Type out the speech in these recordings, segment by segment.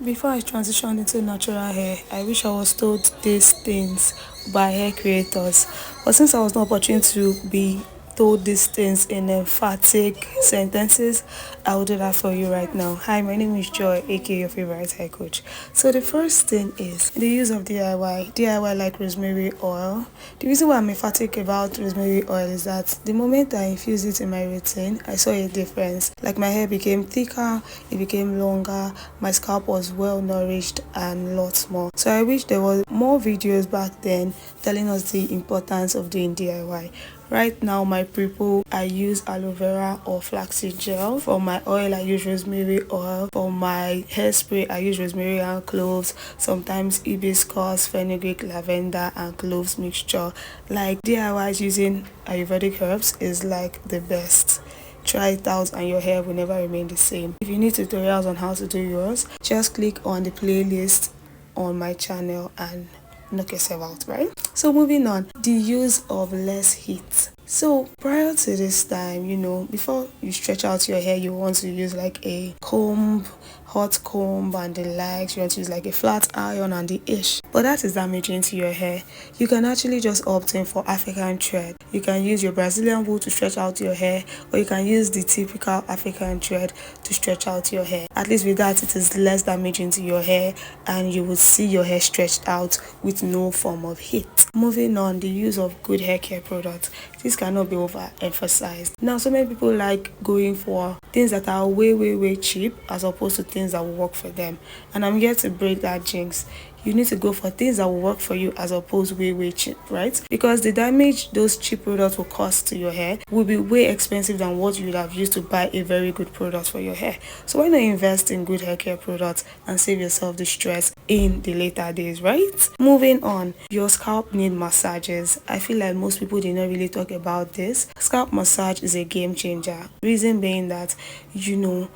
Before I transitioned into natural hair, I wish I was told these things by hair creators. But since I was not opportune to be told these things in emphatic sentences, I will do that for you right now. Hi, my name is Joy, aka your favorite hair coach. So the first thing is the use of DIY. DIY like rosemary oil. The reason why I'm emphatic about rosemary oil is that the moment I infused it in my routine, I saw a difference. Like my hair became thicker, it became longer, my scalp was well nourished and lots more. So I wish there was more videos back then telling us the importance of doing DIY. Right now, my people, I use aloe vera or flaxseed gel. For my oil, I use rosemary oil. For my hairspray, I use rosemary and cloves. Sometimes hibiscus, fenugreek, lavender, and cloves mixture. Like DIYs using Ayurvedic herbs is like the best. Try it out and your hair will never remain the same. If you need tutorials on how to do yours, just click on the playlist on my channel and knock yourself out, right? So moving on, the use of less heat. So prior to this time, before you stretch out your hair, you want to use like a comb, hot comb and the likes. You want to use like a flat iron and the ish. But that is damaging to your hair. You can actually just opt in for African thread. You can use your Brazilian wool to stretch out your hair, or you can use the typical African thread to stretch out your hair. At least with that, it is less damaging to your hair and you will see your hair stretched out with no form of heat. Moving on, the use of good hair care products. This cannot be overemphasized. Now, so many people like going for things that are way cheap as opposed to things that will work for them. And I'm here to break that jinx. You need to go for things that will work for you as opposed way cheap, right? Because the damage those cheap products will cost to your hair will be way expensive than what you would have used to buy a very good product for your hair. So why not invest in good hair care products and save yourself the stress in the later days, right? Moving on, your scalp need massages. I feel like most people did not really talk about this. Scalp massage is a game changer. Reason being that you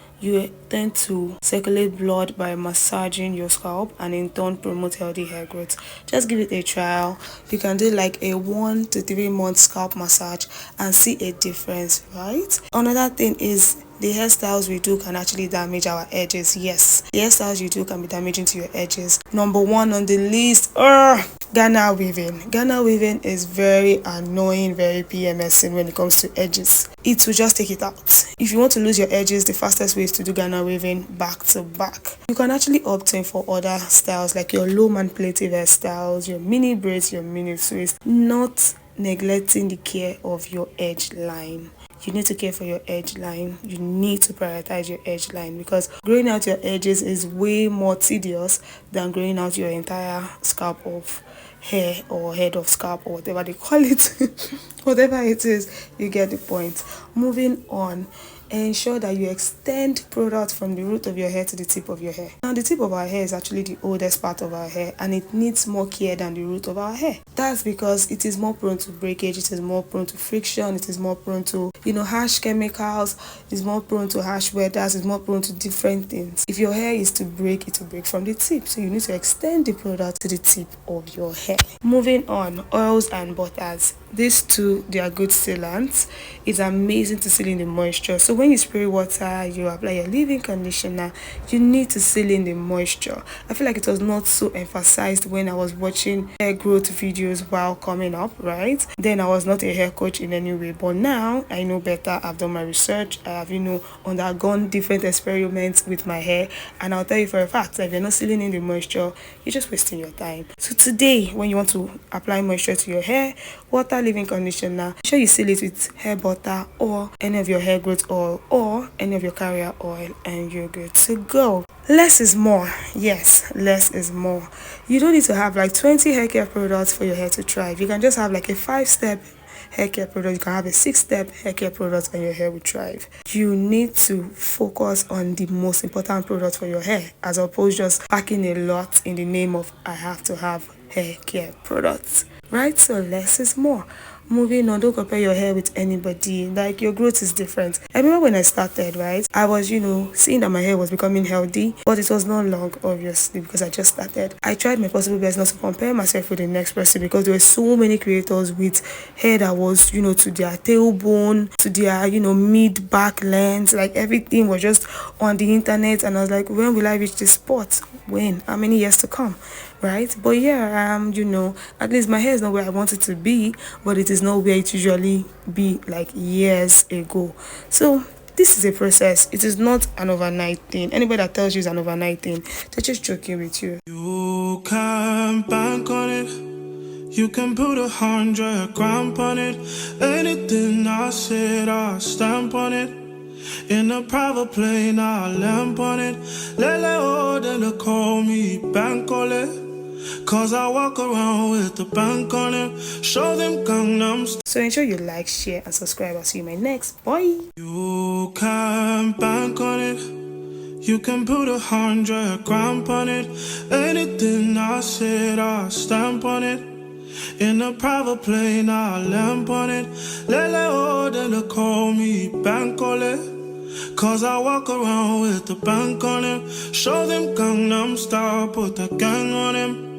tend to circulate blood by massaging your scalp and in turn promote healthy hair growth. Just give it a trial. You can do like a 1 to 3 month scalp massage and see a difference, right? Another thing is the hairstyles we do can actually damage our edges. Yes, the hairstyles you do can be damaging to your edges. Number 1 on the list, Ghana weaving. Ghana weaving is very annoying, very PMSing when it comes to edges. It will just take it out. If you want to lose your edges, the fastest way is to do Ghana weaving back to back. You can actually opt in for other styles like your low manipulative hairstyles, your mini braids, your mini twist, not neglecting the care of your edge line. You need to care for your edge line. You need to prioritize your edge line because growing out your edges is way more tedious than growing out your entire scalp of hair or head of scalp or whatever they call it. Whatever it is, you get the point. Moving on, ensure that you extend product from the root of your hair to the tip of your hair. Now, the tip of our hair is actually the oldest part of our hair and it needs more care than the root of our hair. That's because it is more prone to breakage, it is more prone to friction, it is more prone to, harsh chemicals, it's more prone to harsh weathers, it's more prone to different things. If your hair is to break, it will break from the tip. So you need to extend the product to the tip of your hair. Moving on, oils and butters. These two, they are good sealants. It's amazing to seal in the moisture. So when you spray water, you apply your leave-in conditioner, you need to seal in the moisture. I feel like it was not so emphasized when I was watching hair growth videos while coming up, right? Then I was not a hair coach in any way, but now I know better. I've done my research. I have, undergone different experiments with my hair, and I'll tell you for a fact that if you're not sealing in the moisture, you're just wasting your time. So today, when you want to apply moisture to your hair, water, leave-in conditioner, make sure you seal it with hair butter or any of your hair growth oil or any of your carrier oil, and you're good to go. Less is more. Yes, less is more. You don't need to have like 20 hair care products for your hair to thrive. You can just have like a 5-step hair care product. You can have a 6-step hair care product and your hair will thrive. You need to focus on the most important product for your hair as opposed to just packing a lot in the name of I have to have hair care products, right? So less is more. Moving on, don't compare your hair with anybody. Like, your growth is different. I remember when I started, right? I was, seeing that my hair was becoming healthy, but it was not long, obviously, because I just started. I tried my possible best not to compare myself with the next person because there were so many creators with hair that was, to their tailbone, to their, mid back length. Like, everything was just on the internet, and I was like, when will I reach this spot? When? How many years to come? Right? But yeah, at least my hair is not where I want it to be, but it is not where it usually be like years ago. So this is a process. It is not an overnight thing. Anybody that tells you it's an overnight thing, they're just joking with you. You can bank on it. You can put 100 grand on it. Anything I said, I stamp on it. In a private plane, I lamp on it. Lele oh, then they call me Bankole. Cause I walk around with the bank on it. Show them Gangnam Style. So ensure you like, share, and subscribe. I'll see you in my next. Bye. You can bank on it. You can put 100 grand on it. Anything I said, I stamp on it. In a private plane, I lamp on it. Lele oh, then they call me Bankole. Cause I walk around with the bank on it. Show them Gangnam Style, put the gang on him.